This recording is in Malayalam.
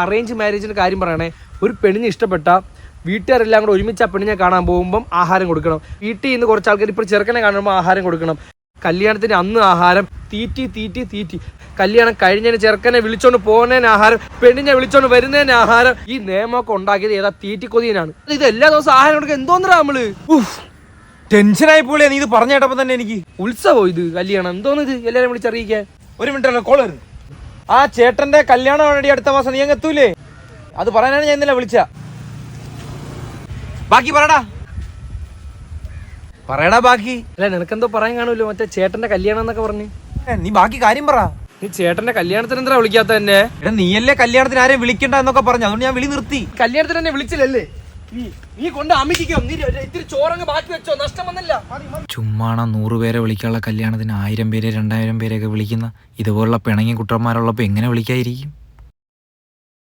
അറേഞ്ച് മാരേജിന്റെ കാര്യം പറയണേ, ഒരു പെണ്ണിനെ ഇഷ്ടപ്പെട്ട വീട്ടുകാരെല്ലാം കൂടെ ഒരുമിച്ച് ആ പെണ്ണിനെ കാണാൻ പോകുമ്പം ആഹാരം കൊടുക്കണം. വീട്ടിൽ നിന്ന് കുറച്ച് ആൾക്കാർ ഇപ്പോൾ ചെറുക്കനെ കാണുമ്പോൾ ആഹാരം കൊടുക്കണം. കല്യാണത്തിന് അന്ന് ആഹാരം തീറ്റി. കല്യാണം കഴിഞ്ഞതിന് ചെറുക്കനെ വിളിച്ചോണ്ട് പോകുന്നതിന് ആഹാരം, പെണ്ണിനെ വിളിച്ചോണ്ട് വരുന്നതിന് ആഹാരം. ഈ നിയമമൊക്കെ ഉണ്ടാക്കിയത് ഏതാ തീറ്റിക്കൊതിയനാണ്. ഇത് എല്ലാ ദിവസവും ആഹാരം കൊടുക്കുക എന്തോന്നറാ നമ്മള്. ടെൻഷനായി പോളിയാ നീ ഇത് പറഞ്ഞു കേട്ടപ്പോ തന്നെ. എനിക്ക് ഉത്സവം ഇത്, കല്യാണം എന്തോന്ന് ഇത് എല്ലാരും വിളിച്ചറിയിക്കാൻ. ഒരു മിനിറ്റ് കോൾ വരുന്നു. ആ ചേട്ടന്റെ കല്യാണം വേണ്ടി അടുത്ത മാസം നീ അങ്ങ് എത്തൂലേ? അത് പറയാനാണ് ഞാൻ ഇന്നലെ വിളിച്ച. ബാക്കി പറയടാ ബാക്കി. അല്ല നിനക്കെന്തോ പറയാൻ കാണുമല്ലോ, മറ്റേ ചേട്ടന്റെ കല്യാണം എന്നൊക്കെ പറഞ്ഞു. നീ ബാക്കി കാര്യം പറ. നീ ചേട്ടന്റെ കല്യാണത്തിന് എന്താ വിളിക്കാത്ത തന്നെ? എടാ നീയല്ലേ കല്യാണത്തിന് ആരെയും വിളിക്കണ്ട എന്നൊക്കെ പറഞ്ഞു, അതുകൊണ്ട് ഞാൻ വിളി നിർത്തി. കല്യാണത്തിന് തന്നെ വിളിച്ചില്ലല്ലേ? നീ കൊണ്ട് അമിക്കോ, നീ ഇത്തിരി ചോറങ്ങ് ബാക്കി വെച്ചോ, നഷ്ടം വന്നല്ല. ചുമ്മാണ 100 പേരെ വിളിക്കാനുള്ള കല്യാണത്തിന് 1000 പേരെ 2000 പേരെയൊക്കെ വിളിക്കുന്ന ഇതുപോലുള്ള പിണങ്ങി കുട്ടന്മാരുള്ളപ്പോ എങ്ങനെ വിളിക്കാതിരിക്കും?